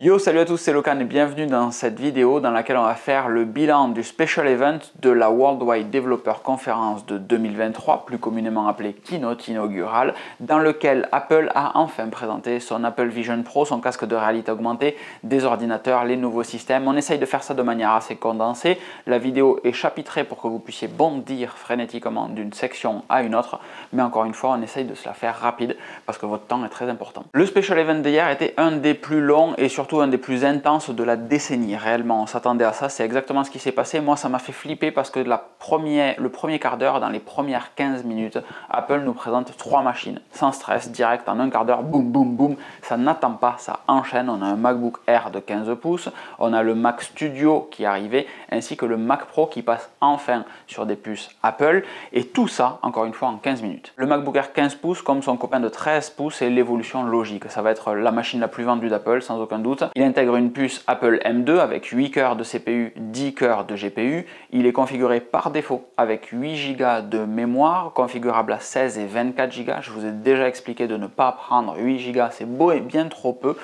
Yo, salut à tous, c'est Locan et bienvenue dans cette vidéo dans laquelle on va faire le bilan du Special Event de la Worldwide Developer Conference de 2023, plus communément appelée Keynote inaugurale, dans lequel Apple a enfin présenté son Apple Vision Pro, son casque de réalité augmentée, des ordinateurs, les nouveaux systèmes. On essaye de faire ça de manière assez condensée. La vidéo est chapitrée pour que vous puissiez bondir frénétiquement d'une section à une autre, mais encore une fois, on essaye de se la faire rapide parce que votre temps est très important. Le Special Event d'hier était un des plus longs et surtout un des plus intenses de la décennie. Réellement, on s'attendait à ça, c'est exactement ce qui s'est passé. Moi, ça m'a fait flipper parce que le premier quart d'heure, dans les premières 15 minutes, Apple nous présente 3 machines, sans stress, direct, en un quart d'heure, boum, boum, boum. Ça n'attend pas, ça enchaîne. On a un MacBook Air de 15 pouces, on a le Mac Studio qui est arrivé, ainsi que le Mac Pro qui passe enfin sur des puces Apple, et tout ça, encore une fois, en 15 minutes. Le MacBook Air 15 pouces, comme son copain de 13 pouces, est l'évolution logique. Ça va être la machine la plus vendue d'Apple, sans aucun doute. Il intègre une puce Apple M2 avec 8 cœurs de CPU, 10 cœurs de GPU. Il est configuré par défaut avec 8 Go de mémoire, configurable à 16 et 24 Go. Je vous ai déjà expliqué de ne pas prendre 8 Go, c'est beau et bien trop peu.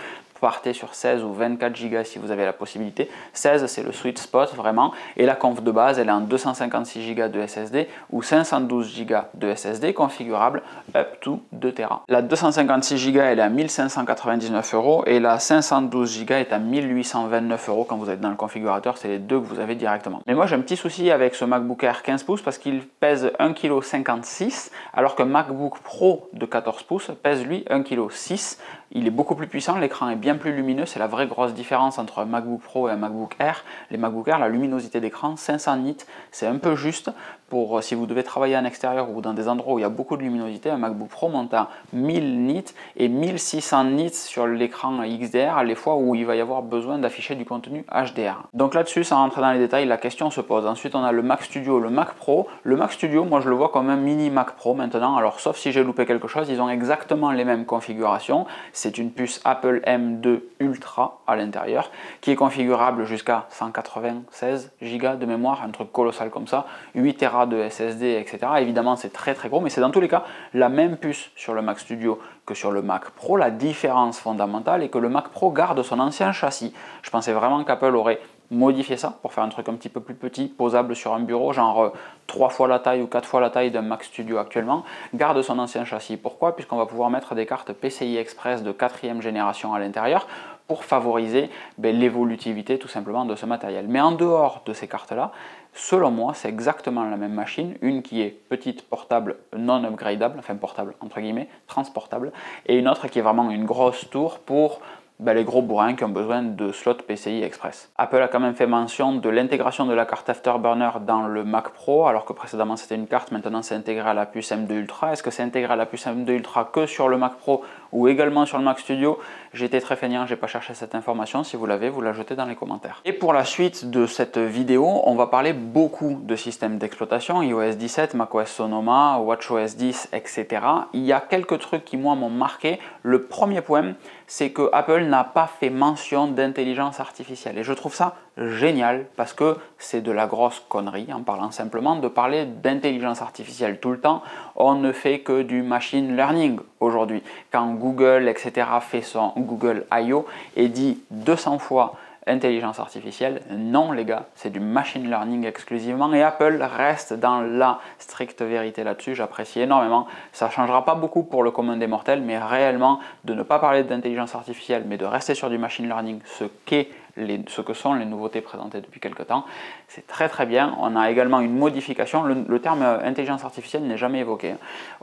Partez sur 16 ou 24 Go si vous avez la possibilité. 16, c'est le sweet spot vraiment. Et la conf de base, elle est en 256 Go de SSD ou 512 Go de SSD configurable up to 2 Tera. La 256 Go, elle est à 1599 € et la 512 Go est à 1829 € quand vous êtes dans le configurateur. C'est les deux que vous avez directement. Mais moi, j'ai un petit souci avec ce MacBook Air 15 pouces parce qu'il pèse 1,56 kg alors que MacBook Pro de 14 pouces pèse lui 1,6 kg. Il est beaucoup plus puissant, l'écran est bien plus lumineux, c'est la vraie grosse différence entre un MacBook Pro et un MacBook Air. Les MacBook Air, la luminosité d'écran, 500 nits, c'est un peu juste pour si vous devez travailler en extérieur ou dans des endroits où il y a beaucoup de luminosité. Un MacBook Pro monte à 1000 nits et 1600 nits sur l'écran XDR, les fois où il va y avoir besoin d'afficher du contenu HDR. Donc là-dessus, sans rentrer dans les détails, la question se pose. Ensuite, on a le Mac Studio, le Mac Pro. Le Mac Studio, moi je le vois comme un mini Mac Pro maintenant, alors sauf si j'ai loupé quelque chose, ils ont exactement les mêmes configurations. C'est une puce Apple M2 Ultra à l'intérieur qui est configurable jusqu'à 196 Go de mémoire, un truc colossal comme ça, 8 Tera de SSD, etc. Évidemment, c'est très très gros, mais c'est dans tous les cas la même puce sur le Mac Studio que sur le Mac Pro. La différence fondamentale est que le Mac Pro garde son ancien châssis. Je pensais vraiment qu'Apple aurait modifier ça pour faire un truc un petit peu plus petit, posable sur un bureau, genre 3 fois la taille ou 4 fois la taille d'un Mac Studio actuellement, garde son ancien châssis. Pourquoi? Puisqu'on va pouvoir mettre des cartes PCI Express de 4e génération à l'intérieur pour favoriser l'évolutivité tout simplement de ce matériel. Mais en dehors de ces cartes-là, selon moi, c'est exactement la même machine, une qui est petite, portable, non upgradable, enfin portable entre guillemets, transportable, et une autre qui est vraiment une grosse tour pour les gros bourrins qui ont besoin de slots PCI Express. Apple a quand même fait mention de l'intégration de la carte Afterburner dans le Mac Pro, alors que précédemment c'était une carte, maintenant c'est intégré à la puce M2 Ultra. Est-ce que c'est intégré à la puce M2 Ultra que sur le Mac Pro ou également sur le Mac Studio? J'ai été très feignant, j'ai pas cherché cette information. Si vous l'avez, vous la jetez dans les commentaires. Et pour la suite de cette vidéo, on va parler beaucoup de systèmes d'exploitation, iOS 17, macOS Sonoma, watchOS 10, etc. Il y a quelques trucs qui moi m'ont marqué. Le premier point, c'est que Apple n'a pas fait mention d'intelligence artificielle. Et je trouve ça génial parce que c'est de la grosse connerie en parlant simplement de parler d'intelligence artificielle tout le temps. On ne fait que du machine learning aujourd'hui. Quand Google, etc. fait son Google I.O. et dit 200 fois intelligence artificielle, non les gars, c'est du machine learning exclusivement et Apple reste dans la stricte vérité là-dessus, j'apprécie énormément. Ça ne changera pas beaucoup pour le commun des mortels, mais réellement de ne pas parler d'intelligence artificielle, mais de rester sur du machine learning, ce que sont les nouveautés présentées depuis quelques temps, c'est très très bien. On a également une modification, le terme intelligence artificielle n'est jamais évoqué.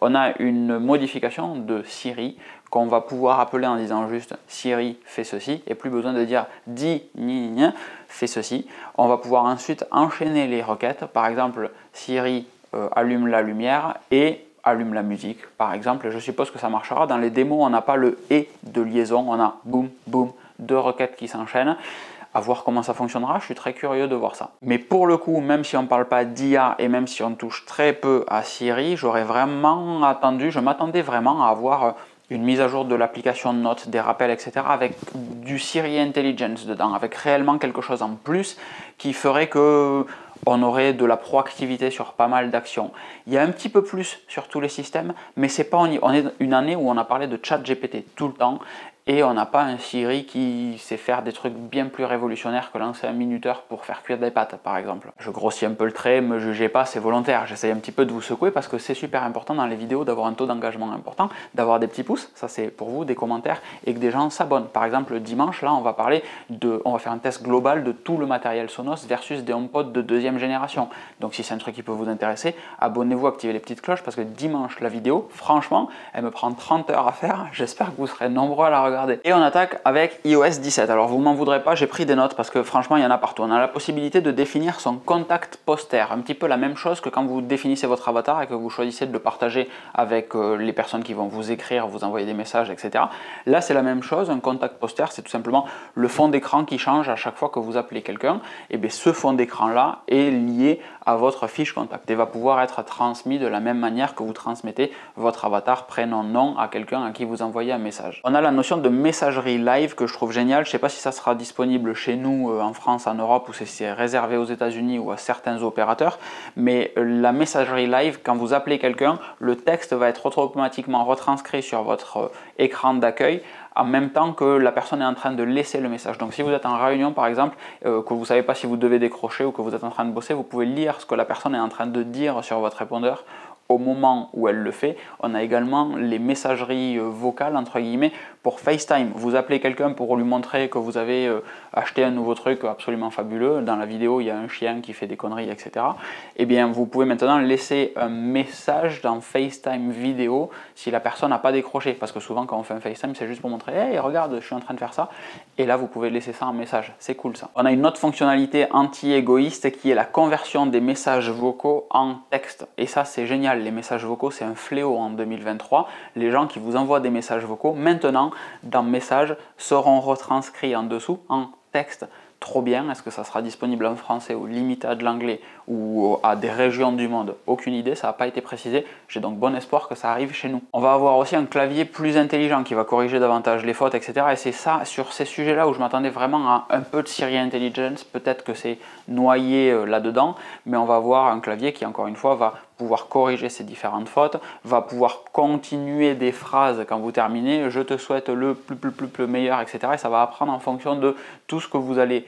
On a une modification de Siri qu'on va pouvoir appeler en disant juste Siri fais ceci et plus besoin de dire dis fais ceci. On va pouvoir ensuite enchaîner les requêtes, par exemple Siri allume la lumière et allume la musique par exemple. Je suppose que ça marchera. Dans les démos on n'a pas le et de liaison, on a boum boum, 2 requêtes qui s'enchaînent. À voir comment ça fonctionnera, je suis très curieux de voir ça. Mais pour le coup, même si on ne parle pas d'IA et même si on touche très peu à Siri, j'aurais vraiment attendu, je m'attendais vraiment à avoir une mise à jour de l'application de notes, des rappels, etc. avec du Siri Intelligence dedans, avec réellement quelque chose en plus qui ferait que on aurait de la proactivité sur pas mal d'actions. Il y a un petit peu plus sur tous les systèmes, mais c'est pas, on est une année où on a parlé de ChatGPT tout le temps et on n'a pas un Siri qui sait faire des trucs bien plus révolutionnaires que lancer un minuteur pour faire cuire des pâtes par exemple. Je grossis un peu le trait, me jugez pas, c'est volontaire, j'essaye un petit peu de vous secouer parce que c'est super important dans les vidéos d'avoir un taux d'engagement important, d'avoir des petits pouces, ça c'est pour vous, des commentaires, et que des gens s'abonnent. Par exemple dimanche là on va faire un test global de tout le matériel Sonos versus des HomePod de deuxième génération. Donc si c'est un truc qui peut vous intéresser, abonnez-vous, activez les petites cloches parce que dimanche la vidéo, franchement, elle me prend 30 heures à faire, j'espère que vous serez nombreux à la regarder. Et on attaque avec iOS 17. Alors vous m'en voudrez pas, j'ai pris des notes parce que franchement il y en a partout. On a la possibilité de définir son contact poster, un petit peu la même chose que quand vous définissez votre avatar et que vous choisissez de le partager avec les personnes qui vont vous écrire, vous envoyer des messages, etc. Là c'est la même chose, un contact poster c'est tout simplement le fond d'écran qui change à chaque fois que vous appelez quelqu'un. Et bien ce fond d'écran là est lié à votre fiche contact et va pouvoir être transmis de la même manière que vous transmettez votre avatar, prénom, nom à quelqu'un à qui vous envoyez un message. On a la notion de messagerie live que je trouve géniale. Je ne sais pas si ça sera disponible chez nous en France, en Europe, ou si c'est réservé aux États-Unis ou à certains opérateurs, mais la messagerie live, quand vous appelez quelqu'un, le texte va être automatiquement retranscrit sur votre écran d'accueil en même temps que la personne est en train de laisser le message. Donc si vous êtes en réunion par exemple, que vous ne savez pas si vous devez décrocher ou que vous êtes en train de bosser, vous pouvez lire ce que la personne est en train de dire sur votre répondeur au moment où elle le fait. On a également les messageries vocales entre guillemets pour FaceTime. Vous appelez quelqu'un pour lui montrer que vous avez acheté un nouveau truc absolument fabuleux. Dans la vidéo, il y a un chien qui fait des conneries, etc. Eh bien, vous pouvez maintenant laisser un message dans FaceTime vidéo si la personne n'a pas décroché. Parce que souvent, quand on fait un FaceTime, c'est juste pour montrer « Hey, regarde, je suis en train de faire ça ». Et là, vous pouvez laisser ça en message. C'est cool ça. On a une autre fonctionnalité anti-égoïste qui est la conversion des messages vocaux en texte. Et ça, c'est génial. Les messages vocaux, c'est un fléau en 2023. Les gens qui vous envoient des messages vocaux, maintenant, dans Messages, seront retranscrits en dessous en texte. Trop bien, est-ce que ça sera disponible en français ou limité à de l'anglais ou à des régions du monde? Aucune idée, ça n'a pas été précisé. J'ai donc bon espoir que ça arrive chez nous. On va avoir aussi un clavier plus intelligent qui va corriger davantage les fautes, etc. Et c'est ça, sur ces sujets-là où je m'attendais vraiment à un peu de Siri Intelligence, peut-être que c'est noyé là-dedans, mais on va avoir un clavier qui, encore une fois, va pouvoir corriger ces différentes fautes, va pouvoir continuer des phrases quand vous terminez, je te souhaite le plus meilleur, etc. Et ça va apprendre en fonction de tout ce que vous allez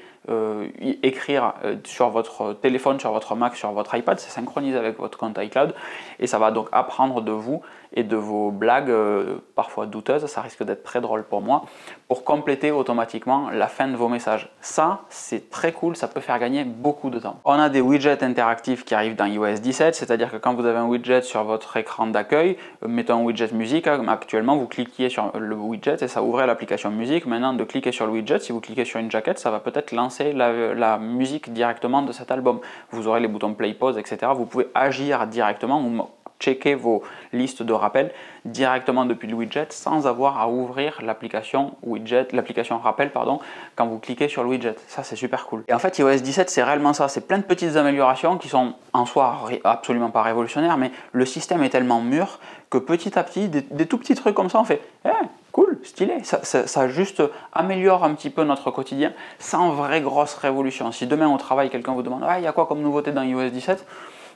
écrire sur votre téléphone, sur votre Mac, sur votre iPad, c'est synchronisé avec votre compte iCloud et ça va donc apprendre de vous et de vos blagues parfois douteuses, ça risque d'être très drôle pour moi, pour compléter automatiquement la fin de vos messages. Ça, c'est très cool, ça peut faire gagner beaucoup de temps. On a des widgets interactifs qui arrivent dans iOS 17, c'est-à-dire que quand vous avez un widget sur votre écran d'accueil, mettons un widget musique, actuellement vous cliquiez sur le widget et ça ouvrait l'application musique. Maintenant de cliquer sur le widget, si vous cliquez sur une jaquette, ça va peut-être lancer la musique directement de cet album. Vous aurez les boutons play, pause, etc. Vous pouvez agir directement ou checker vos listes de rappels directement depuis le widget sans avoir à ouvrir l'application widget, l'application rappel pardon, quand vous cliquez sur le widget. Ça c'est super cool. Et en fait iOS 17 c'est réellement ça, c'est plein de petites améliorations qui sont en soi absolument pas révolutionnaires, mais le système est tellement mûr que petit à petit, des tout petits trucs comme ça on fait cool, stylé, ça juste améliore un petit peu notre quotidien sans vraie grosse révolution. Si demain au travail quelqu'un vous demande il y a quoi comme nouveauté dans iOS 17,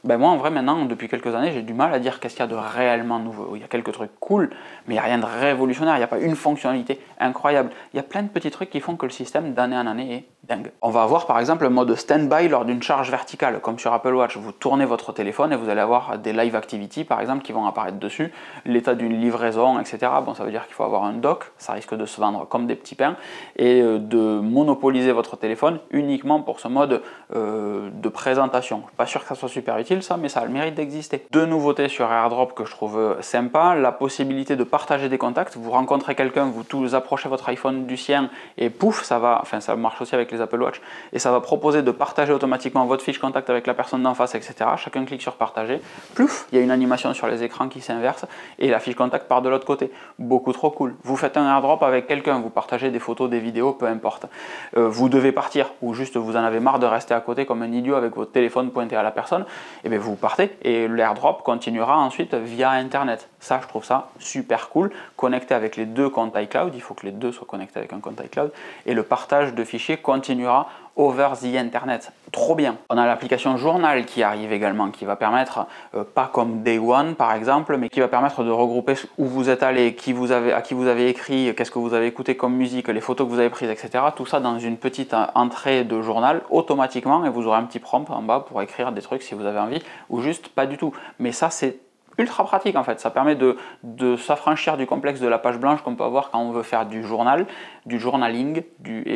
ben moi en vrai maintenant depuis quelques années j'ai du mal à dire qu'est-ce qu'il y a de réellement nouveau. Il y a quelques trucs cool mais il n'y a rien de révolutionnaire, il n'y a pas une fonctionnalité incroyable. Il y a plein de petits trucs qui font que le système d'année en année est dingue. On va avoir par exemple le mode stand-by lors d'une charge verticale comme sur Apple Watch. Vous tournez votre téléphone et vous allez avoir des live activity par exemple qui vont apparaître dessus, l'état d'une livraison, etc. Bon ça veut dire qu'il faut avoir un dock, ça risque de se vendre comme des petits pains et de monopoliser votre téléphone uniquement pour ce mode de présentation. Je suis pas sûr que ça soit super utile ça, mais ça a le mérite d'exister. Deux nouveautés sur AirDrop que je trouve sympa, la possibilité de partager des contacts. Vous rencontrez quelqu'un, vous approchez votre iPhone du sien et pouf, ça marche aussi avec les Apple Watch et ça va proposer de partager automatiquement votre fiche contact avec la personne d'en face, etc. Chacun clique sur partager, plouf, il y a une animation sur les écrans qui s'inverse et la fiche contact part de l'autre côté. Beaucoup trop cool. Vous faites un AirDrop avec quelqu'un, vous partagez des photos, des vidéos, peu importe. Vous devez partir ou juste vous en avez marre de rester à côté comme un idiot avec votre téléphone pointé à la personne, et bien vous partez et l'AirDrop continuera ensuite via Internet. Ça, je trouve ça super cool, connecté avec les deux comptes iCloud, il faut que les deux soient connectés avec un compte iCloud, et le partage de fichiers continuera over the internet. Trop bien. On a l'application Journal qui arrive également, qui va permettre, pas comme Day One par exemple, mais qui va permettre de regrouper où vous êtes allé, à qui vous avez écrit, qu'est-ce que vous avez écouté comme musique, les photos que vous avez prises, etc. Tout ça dans une petite entrée de journal automatiquement, et vous aurez un petit prompt en bas pour écrire des trucs si vous avez envie, ou juste pas du tout. Mais ça, c'est ultra pratique en fait, ça permet de s'affranchir du complexe de la page blanche qu'on peut avoir quand on veut faire du journal, du journaling,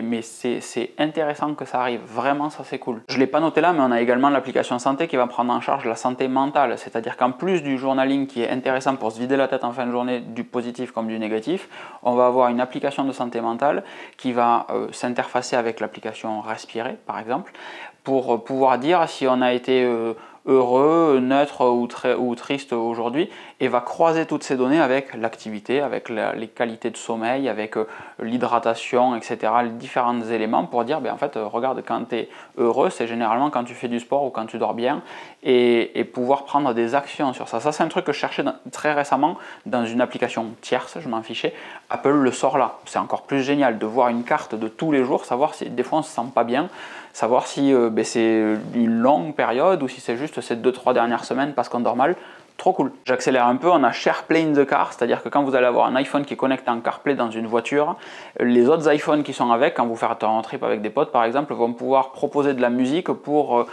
mais c'est intéressant que ça arrive, vraiment ça c'est cool. Je ne l'ai pas noté là, mais on a également l'application santé qui va prendre en charge la santé mentale, c'est-à-dire qu'en plus du journaling qui est intéressant pour se vider la tête en fin de journée, du positif comme du négatif, on va avoir une application de santé mentale qui va s'interfacer avec l'application Respirer par exemple, pour pouvoir dire si on a été heureux, neutre ou triste aujourd'hui, et va croiser toutes ces données avec l'activité, avec les qualités de sommeil, avec l'hydratation, etc., les différents éléments pour dire, en fait, regarde, quand tu es heureux, c'est généralement quand tu fais du sport ou quand tu dors bien, et pouvoir prendre des actions sur ça. Ça, c'est un truc que je cherchais très récemment dans une application tierce, je m'en fichais. Apple le sort là. C'est encore plus génial de voir une carte de tous les jours, savoir si des fois on se sent pas bien, savoir si c'est une longue période ou si c'est juste ces 2-3 dernières semaines parce qu'on dort mal. Trop cool. J'accélère un peu, on a SharePlay in the car, c'est-à-dire que quand vous allez avoir un iPhone qui est connecté en CarPlay dans une voiture, les autres iPhones qui sont avec, quand vous faites un trip avec des potes par exemple, vont pouvoir proposer de la musique pour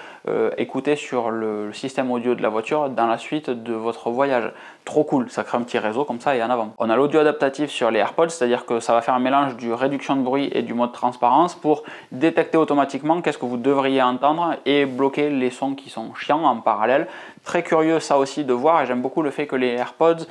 écouter sur le système audio de la voiture dans la suite de votre voyage. Trop cool, ça crée un petit réseau comme ça et en avant. On a l'audio adaptatif sur les AirPods, c'est-à-dire que ça va faire un mélange du réduction de bruit et du mode transparence pour détecter automatiquement qu'est-ce que vous devriez entendre et bloquer les sons qui sont chiants en parallèle. Très curieux ça aussi de voir, et j'aime beaucoup le fait que les AirPods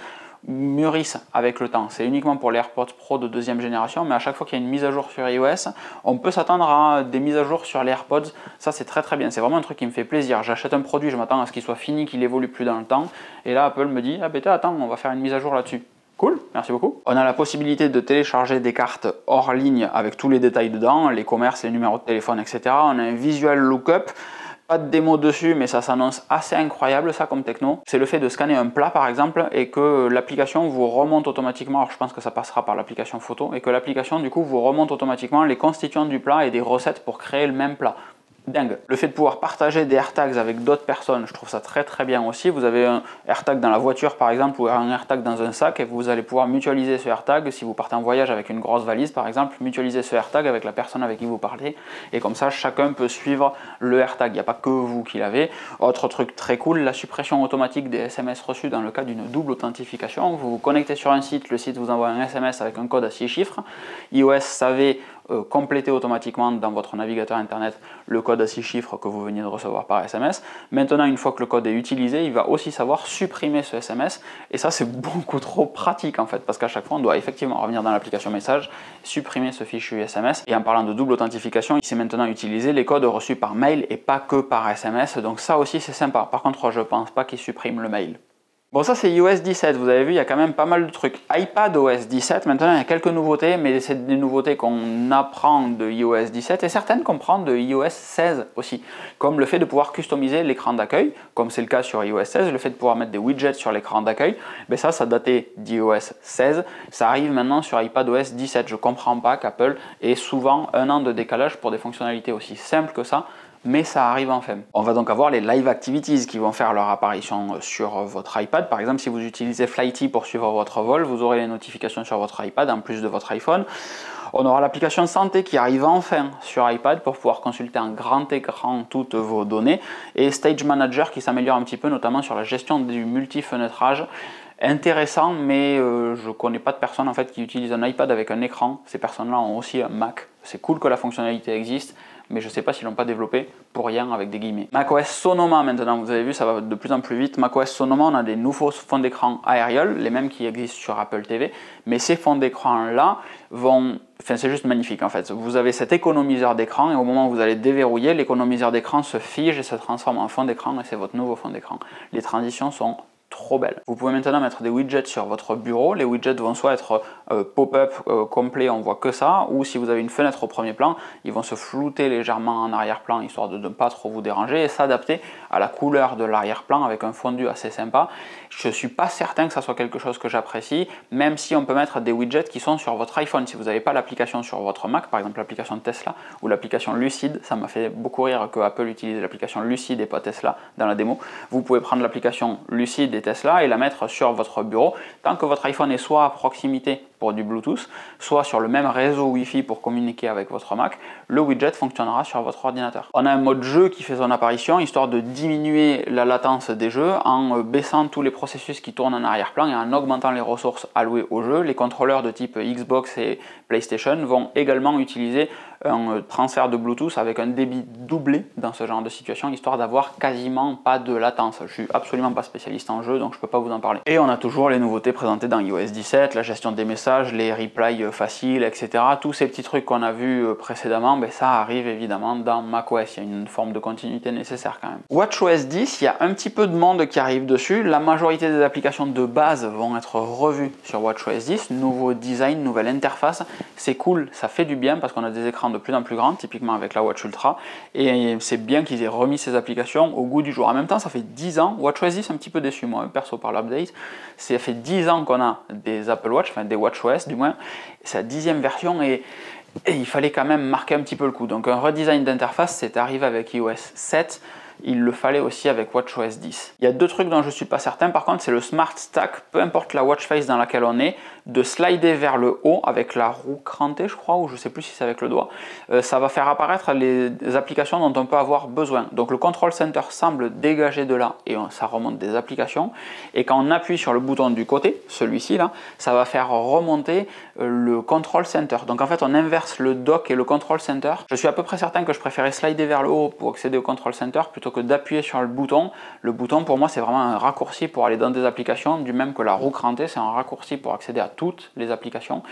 mûrissent avec le temps. C'est uniquement pour les AirPods Pro de deuxième génération, mais à chaque fois qu'il y a une mise à jour sur iOS, on peut s'attendre à des mises à jour sur les AirPods. Ça c'est très très bien, c'est vraiment un truc qui me fait plaisir. J'achète un produit, je m'attends à ce qu'il soit fini, qu'il évolue plus dans le temps, et là Apple me dit, ah bêta, attends, on va faire une mise à jour là-dessus. Cool, merci beaucoup. On a la possibilité de télécharger des cartes hors ligne avec tous les détails dedans, les commerces, les numéros de téléphone, etc. On a un visual lookup. Pas de démo dessus, mais ça s'annonce assez incroyable ça comme techno. C'est le fait de scanner un plat par exemple et que l'application vous remonte automatiquement, alors je pense que ça passera par l'application photo, et que l'application du coup vous remonte automatiquement les constituants du plat et des recettes pour créer le même plat. Dingue. Le fait de pouvoir partager des AirTags avec d'autres personnes, je trouve ça très très bien aussi. Vous avez un AirTag dans la voiture par exemple ou un AirTag dans un sac et vous allez pouvoir mutualiser ce AirTag. Si vous partez en voyage avec une grosse valise par exemple, mutualiser ce AirTag avec la personne avec qui vous parlez et comme ça chacun peut suivre le AirTag. Il n'y a pas que vous qui l'avez. Autre truc très cool, la suppression automatique des SMS reçus dans le cas d'une double authentification. Vous vous connectez sur un site, le site vous envoie un SMS avec un code à 6 chiffres. iOS savait compléter automatiquement dans votre navigateur internet le code à 6 chiffres que vous veniez de recevoir par SMS. Maintenant, une fois que le code est utilisé, il va aussi savoir supprimer ce SMS et ça c'est beaucoup trop pratique en fait parce qu'à chaque fois on doit effectivement revenir dans l'application message, supprimer ce fichu SMS. Et en parlant de double authentification, il sait maintenant utiliser les codes reçus par mail et pas que par SMS, donc ça aussi c'est sympa. Par contre, je pense pas qu'il supprime le mail. Bon, ça c'est iOS 17, vous avez vu, il y a quand même pas mal de trucs. iPadOS 17, maintenant il y a quelques nouveautés, mais c'est des nouveautés qu'on apprend de iOS 17 et certaines qu'on prend de iOS 16 aussi. Comme le fait de pouvoir customiser l'écran d'accueil, comme c'est le cas sur iOS 16, le fait de pouvoir mettre des widgets sur l'écran d'accueil, ça datait d'iOS 16, ça arrive maintenant sur iPadOS 17. Je comprends pas qu'Apple ait souvent un an de décalage pour des fonctionnalités aussi simples que ça, mais ça arrive enfin. On va donc avoir les Live Activities qui vont faire leur apparition sur votre iPad. Par exemple, si vous utilisez Flighty pour suivre votre vol, vous aurez les notifications sur votre iPad en plus de votre iPhone. On aura l'application santé qui arrive enfin sur iPad pour pouvoir consulter en grand écran toutes vos données. Et Stage Manager qui s'améliore un petit peu, notamment sur la gestion du multi-fenêtrage. Intéressant, mais je connais pas de personnes en fait qui utilisent un iPad avec un écran. Ces personnes-là ont aussi un Mac. C'est cool que la fonctionnalité existe, mais je ne sais pas s'ils l'ont pas développé pour rien avec des guillemets. macOS Sonoma maintenant, vous avez vu, ça va de plus en plus vite. macOS Sonoma, on a des nouveaux fonds d'écran Aerial, les mêmes qui existent sur Apple TV, mais ces fonds d'écran là vont... Enfin, c'est juste magnifique en fait. Vous avez cet économiseur d'écran et au moment où vous allez déverrouiller, l'économiseur d'écran se fige et se transforme en fond d'écran et c'est votre nouveau fond d'écran. Les transitions sont trop belle. Vous pouvez maintenant mettre des widgets sur votre bureau. Les widgets vont soit être pop-up complet, on voit que ça, ou si vous avez une fenêtre au premier plan, ils vont se flouter légèrement en arrière-plan histoire de ne pas trop vous déranger et s'adapter à la couleur de l'arrière-plan avec un fondu assez sympa. Je ne suis pas certain que ça soit quelque chose que j'apprécie, même si on peut mettre des widgets qui sont sur votre iPhone. Si vous n'avez pas l'application sur votre Mac, par exemple l'application Tesla ou l'application Lucid, ça m'a fait beaucoup rire que Apple utilise l'application Lucid et pas Tesla dans la démo. Vous pouvez prendre l'application Lucid et Tesla et la mettre sur votre bureau. Tant que votre iPhone est soit à proximité pour du Bluetooth, soit sur le même réseau Wi-Fi pour communiquer avec votre Mac, le widget fonctionnera sur votre ordinateur. On a un mode jeu qui fait son apparition, histoire de diminuer la latence des jeux en baissant tous les processus qui tournent en arrière-plan et en augmentant les ressources allouées au jeu. Les contrôleurs de type Xbox et PlayStation vont également utiliser un transfert de Bluetooth avec un débit doublé dans ce genre de situation, histoire d'avoir quasiment pas de latence. Je suis absolument pas spécialiste en jeu, donc je peux pas vous en parler. Et on a toujours les nouveautés présentées dans iOS 17, la gestion des messages, les replies faciles, etc. Tous ces petits trucs qu'on a vus précédemment, ben ça arrive évidemment dans macOS. Il y a une forme de continuité nécessaire quand même. WatchOS 10, il y a un petit peu de monde qui arrive dessus. La majorité des applications de base vont être revues sur WatchOS 10. Nouveau design, nouvelle interface. C'est cool, ça fait du bien parce qu'on a des écrans de plus en plus grands, typiquement avec la Watch Ultra. Et c'est bien qu'ils aient remis ces applications au goût du jour. En même temps, ça fait 10 ans. WatchOS 10, un petit peu déçu, moi, perso, par l'update. Ça fait 10 ans qu'on a des Apple Watch, enfin des WatchOS du moins. C'est la 10e version et il fallait quand même marquer un petit peu le coup. Donc un redesign d'interface, c'est arrivé avec iOS 7. Il le fallait aussi avec WatchOS 10. Il y a deux trucs dont je ne suis pas certain, par contre, c'est le Smart Stack, peu importe la watch face dans laquelle on est, de slider vers le haut avec la roue crantée, je crois, ou je ne sais plus si c'est avec le doigt. Ça va faire apparaître les applications dont on peut avoir besoin. Donc le Control Center semble dégager de là et ça remonte des applications. Et quand on appuie sur le bouton du côté, celui-ci là, ça va faire remonter le Control Center. Donc en fait, on inverse le dock et le Control Center. Je suis à peu près certain que je préférais slider vers le haut pour accéder au Control Center plutôt que d'appuyer sur le bouton. Le bouton, pour moi, c'est vraiment un raccourci pour aller dans des applications, du même que la roue crantée, c'est un raccourci pour accéder à toutes les applications.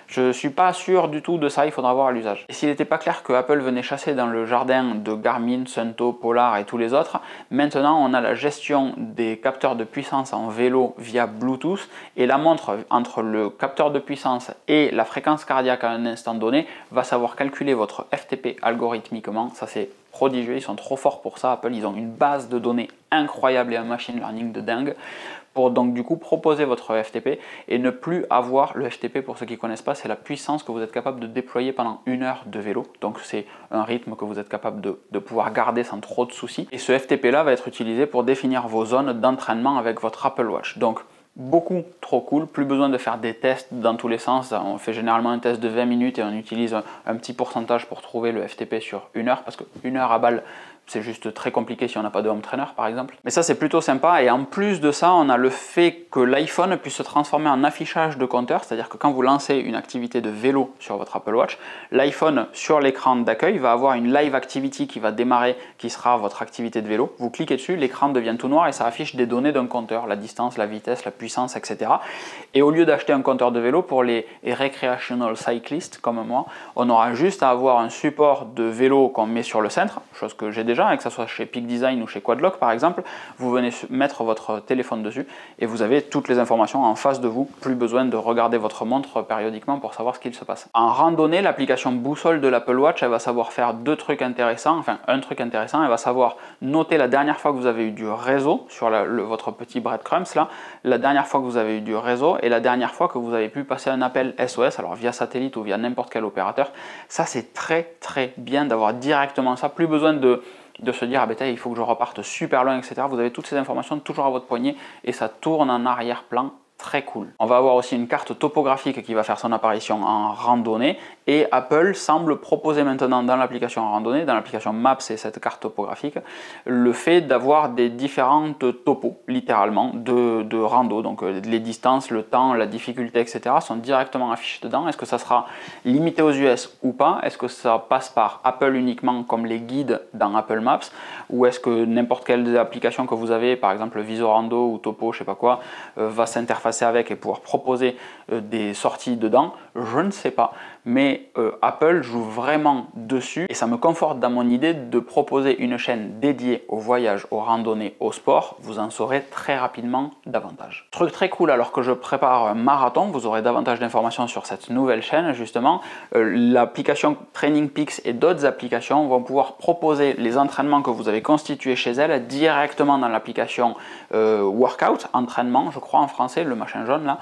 Je ne suis pas sûr du tout de ça, il faudra voir à l'usage. Et s'il n'était pas clair que Apple venait chasser dans le jardin de Garmin, Suunto, Polar et tous les autres, maintenant on a la gestion des capteurs de puissance en vélo via Bluetooth et la montre entre le capteur de puissance et la fréquence cardiaque à un instant donné va savoir calculer votre FTP algorithmiquement. Ça c'est prodigieux, ils sont trop forts pour ça. Apple, ils ont une base de données incroyable et un machine learning de dingue pour donc du coup proposer votre FTP et ne plus avoir le FTP. Pour ceux qui ne connaissent pas, c'est la puissance que vous êtes capable de déployer pendant 1 heure de vélo. Donc c'est un rythme que vous êtes capable de pouvoir garder sans trop de soucis. Et ce FTP là va être utilisé pour définir vos zones d'entraînement avec votre Apple Watch. Donc beaucoup trop cool, plus besoin de faire des tests dans tous les sens. On fait généralement un test de 20 minutes et on utilise un petit pourcentage pour trouver le FTP sur 1 heure, parce que 1 heure à balle, c'est juste très compliqué si on n'a pas de home trainer par exemple. Mais ça c'est plutôt sympa, et en plus de ça, on a le fait que l'iPhone puisse se transformer en affichage de compteur, c'est-à-dire que quand vous lancez une activité de vélo sur votre Apple Watch, l'iPhone sur l'écran d'accueil va avoir une live activity qui va démarrer, qui sera votre activité de vélo. Vous cliquez dessus, l'écran devient tout noir et ça affiche des données d'un compteur, la distance, la vitesse, la puissance, etc. Et au lieu d'acheter un compteur de vélo pour les recreational cyclists comme moi, on aura juste à avoir un support de vélo qu'on met sur le centre, chose que j'ai déjà, que ce soit chez Peak Design ou chez Quadlock par exemple. Vous venez mettre votre téléphone dessus et vous avez toutes les informations en face de vous, plus besoin de regarder votre montre périodiquement pour savoir ce qu'il se passe. En randonnée, l'application boussole de l'Apple Watch, elle va savoir faire deux trucs intéressants, enfin un truc intéressant, elle va savoir noter la dernière fois que vous avez eu du réseau sur votre petit breadcrumbs là, la dernière fois que vous avez eu du réseau et la dernière fois que vous avez pu passer un appel SOS, alors via satellite ou via n'importe quel opérateur. Ça c'est très bien d'avoir directement ça, plus besoin de se dire ah ben il faut que je reparte super loin, etc. Vous avez toutes ces informations toujours à votre poignet et ça tourne en arrière-plan. Très cool. On va avoir aussi une carte topographique qui va faire son apparition en randonnée, et Apple semble proposer maintenant dans l'application en randonnée, dans l'application Maps et cette carte topographique, le fait d'avoir des différentes topos, littéralement, de rando. Donc les distances, le temps, la difficulté, etc. sont directement affichés dedans. Est-ce que ça sera limité aux US ou pas? Est-ce que ça passe par Apple uniquement comme les guides dans Apple Maps? Ou est-ce que n'importe quelle application que vous avez, par exemple Visorando ou Topo, je sais pas quoi, va s'interfacer avec et pouvoir proposer des sorties dedans? Je ne sais pas, mais Apple joue vraiment dessus et ça me conforte dans mon idée de proposer une chaîne dédiée au voyage, aux randonnées, au sport. Vous en saurez très rapidement davantage. Truc très cool, alors que je prépare un marathon, vous aurez davantage d'informations sur cette nouvelle chaîne justement. L'application Training Peaks et d'autres applications vont pouvoir proposer les entraînements que vous avez constitués chez elles directement dans l'application Workout, entraînement je crois en français, le machin jaune là,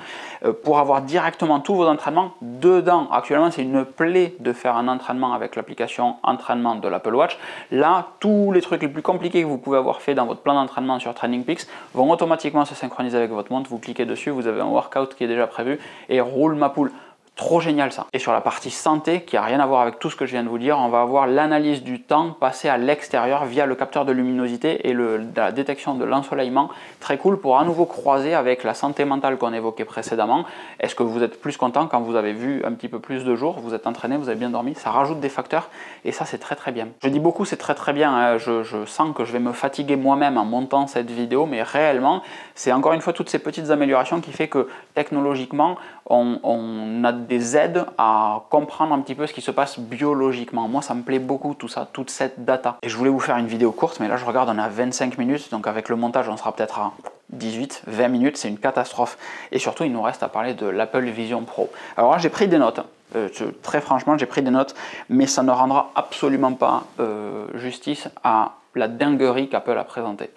pour avoir directement tous vos entraînements dedans. Actuellement c'est une plaie de faire un entraînement avec l'application entraînement de l'Apple Watch. Là, tous les trucs les plus compliqués que vous pouvez avoir fait dans votre plan d'entraînement sur Training Peaks vont automatiquement se synchroniser avec votre montre. Vous cliquez dessus, vous avez un workout qui est déjà prévu et roule ma poule. Trop génial ça. Et sur la partie santé, qui n'a rien à voir avec tout ce que je viens de vous dire, on va avoir l'analyse du temps passé à l'extérieur via le capteur de luminosité et la détection de l'ensoleillement. Très cool pour à nouveau croiser avec la santé mentale qu'on évoquait précédemment. Est-ce que vous êtes plus content quand vous avez vu un petit peu plus de jours, vous êtes entraîné, vous avez bien dormi? Ça rajoute des facteurs et ça c'est très très bien. Je dis beaucoup c'est très très bien, hein. Je sens que je vais me fatiguer moi-même en montant cette vidéo, mais réellement c'est encore une fois toutes ces petites améliorations qui fait que technologiquement on a des aides à comprendre un petit peu ce qui se passe biologiquement. Moi ça me plaît beaucoup tout ça, toute cette data. Et je voulais vous faire une vidéo courte, mais là je regarde on est à 25 minutes, donc avec le montage on sera peut-être à 18, 20 minutes, c'est une catastrophe. Et surtout il nous reste à parler de l'Apple Vision Pro. Alors là j'ai pris des notes, très franchement j'ai pris des notes, mais ça ne rendra absolument pas justice à la dinguerie qu'Apple a présentée.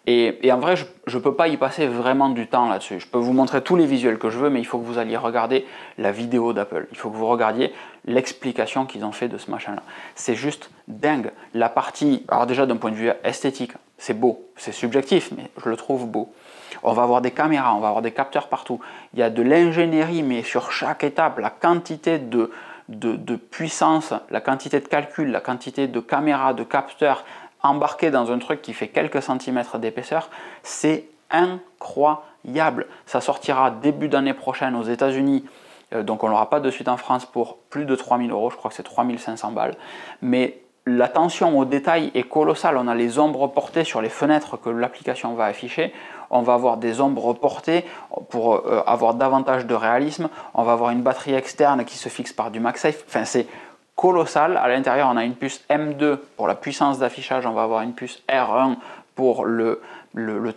Et en vrai, je ne peux pas y passer vraiment du temps là-dessus. Je peux vous montrer tous les visuels que je veux, mais il faut que vous alliez regarder la vidéo d'Apple. Il faut que vous regardiez l'explication qu'ils ont fait de ce machin-là. C'est juste dingue. La partie, alors déjà d'un point de vue esthétique, c'est beau. C'est subjectif, mais je le trouve beau. On va avoir des caméras, on va avoir des capteurs partout. Il y a de l'ingénierie, mais sur chaque étape, la quantité de puissance, la quantité de calcul, la quantité de caméras, de capteurs, embarqué dans un truc qui fait quelques centimètres d'épaisseur, c'est incroyable. Ça sortira début d'année prochaine aux États-Unis, donc on ne l'aura pas de suite en France pour plus de 3000 €, je crois que c'est 3500 balles. Mais l'attention au détail est colossale. On a les ombres portées sur les fenêtres que l'application va afficher. On va avoir des ombres portées pour avoir davantage de réalisme. On va avoir une batterie externe qui se fixe par du MagSafe. Enfin, c'est colossal. À l'intérieur, on a une puce M2 pour la puissance d'affichage, on va avoir une puce R1 pour le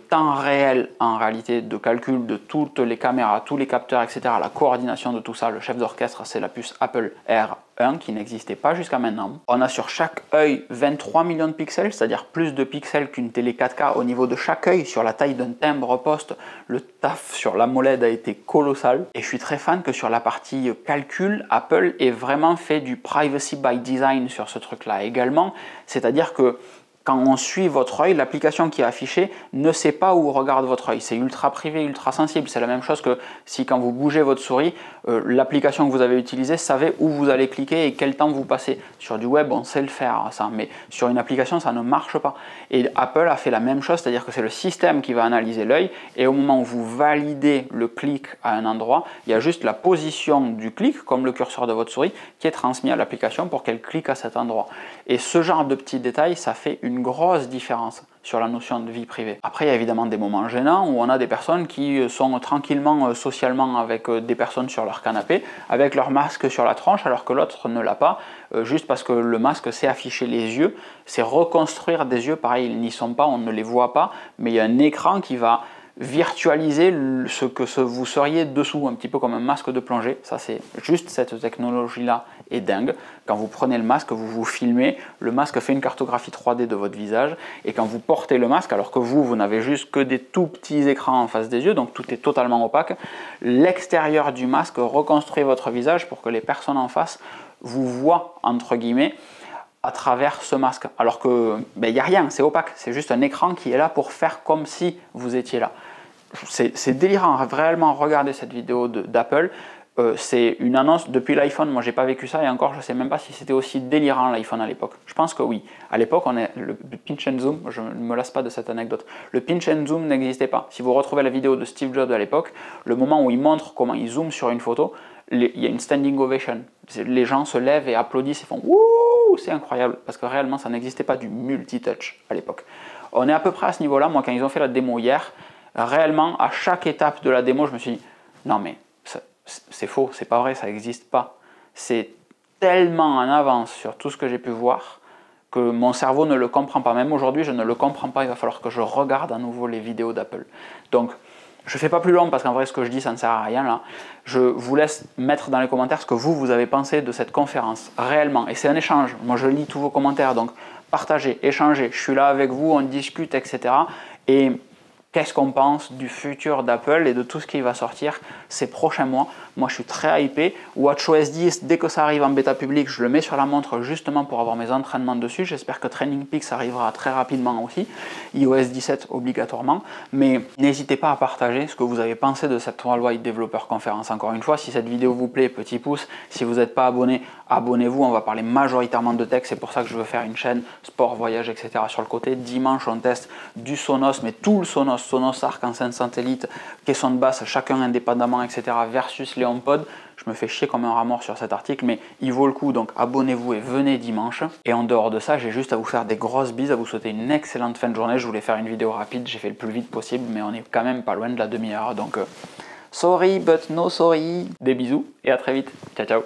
temps réel en réalité de calcul de toutes les caméras, tous les capteurs, etc. La coordination de tout ça, le chef d'orchestre, c'est la puce Apple R1 qui n'existait pas jusqu'à maintenant. On a sur chaque œil 23 millions de pixels, c'est-à-dire plus de pixels qu'une télé 4K au niveau de chaque œil. Sur la taille d'un timbre-poste, le taf sur l'AMOLED a été colossal. Et je suis très fan que sur la partie calcul, Apple ait vraiment fait du privacy by design sur ce truc-là également. C'est-à-dire que quand on suit votre œil, l'application qui est affichée ne sait pas où regarde votre œil. C'est ultra privé, ultra sensible. C'est la même chose que si quand vous bougez votre souris, l'application que vous avez utilisée savait où vous allez cliquer et quel temps vous passez. Sur du web, on sait le faire, ça, mais sur une application, ça ne marche pas. Et Apple a fait la même chose, c'est-à-dire que c'est le système qui va analyser l'œil et au moment où vous validez le clic à un endroit, il y a juste la position du clic, comme le curseur de votre souris, qui est transmis à l'application pour qu'elle clique à cet endroit. Et ce genre de petits détails, ça fait une grosse différence sur la notion de vie privée. Après, il y a évidemment des moments gênants où on a des personnes qui sont tranquillement socialement avec des personnes sur leur canapé, avec leur masque sur la tronche alors que l'autre ne l'a pas, juste parce que le masque c'est afficher les yeux, c'est reconstruire des yeux, pareil, ils n'y sont pas, on ne les voit pas, mais il y a un écran qui va virtualiser ce que vous seriez dessous, un petit peu comme un masque de plongée. Ça, c'est juste cette technologie-là est dingue. Quand vous prenez le masque, vous vous filmez, le masque fait une cartographie 3D de votre visage, et quand vous portez le masque, alors que vous n'avez juste que des tout petits écrans en face des yeux, donc tout est totalement opaque, l'extérieur du masque reconstruit votre visage pour que les personnes en face vous voient, entre guillemets, à travers ce masque, alors que il n'y a rien, c'est opaque, c'est juste un écran qui est là pour faire comme si vous étiez là. C'est délirant, réellement regarder cette vidéo d'Apple. C'est une annonce depuis l'iPhone, moi j'ai pas vécu ça et encore je sais même pas si c'était aussi délirant l'iPhone à l'époque. Je pense que oui. À l'époque, le pinch and zoom, je ne me lasse pas de cette anecdote, le pinch and zoom n'existait pas. Si vous retrouvez la vidéo de Steve Jobs à l'époque, le moment où il montre comment il zoome sur une photo, il y a une standing ovation. Les gens se lèvent et applaudissent et font wouh, c'est incroyable, parce que réellement ça n'existait pas du multitouch à l'époque. On est à peu près à ce niveau-là. Moi quand ils ont fait la démo hier, réellement à chaque étape de la démo, je me suis dit non mais c'est faux, c'est pas vrai, ça n'existe pas. C'est tellement en avance sur tout ce que j'ai pu voir que mon cerveau ne le comprend pas. Même aujourd'hui, je ne le comprends pas. Il va falloir que je regarde à nouveau les vidéos d'Apple. Donc, je ne fais pas plus long parce qu'en vrai, ce que je dis, ça ne sert à rien là. Je vous laisse mettre dans les commentaires ce que vous avez pensé de cette conférence, réellement. Et c'est un échange. Moi, je lis tous vos commentaires. Donc, partagez, échangez. Je suis là avec vous, on discute, etc. Et qu'est-ce qu'on pense du futur d'Apple et de tout ce qui va sortir ces prochains mois. Moi, je suis très hypé. WatchOS 10, dès que ça arrive en bêta publique, je le mets sur la montre justement pour avoir mes entraînements dessus. J'espère que Training Peaks arrivera très rapidement aussi. iOS 17 obligatoirement. Mais n'hésitez pas à partager ce que vous avez pensé de cette Worldwide Developer Conference. Encore une fois, si cette vidéo vous plaît, petit pouce. Si vous n'êtes pas abonné, abonnez-vous. On va parler majoritairement de tech. C'est pour ça que je veux faire une chaîne sport, voyage, etc. sur le côté. Dimanche, on teste du Sonos, mais tout le Sonos Arc enceinte satellite, caisson de basse, chacun indépendamment, etc. versus les HomePod. Je me fais chier comme un rat mort sur cet article, mais il vaut le coup, donc abonnez-vous et venez dimanche. Et en dehors de ça, j'ai juste à vous faire des grosses bises, à vous souhaiter une excellente fin de journée. Je voulais faire une vidéo rapide, j'ai fait le plus vite possible, mais on est quand même pas loin de la demi-heure, donc sorry but no sorry. Des bisous et à très vite. Ciao ciao.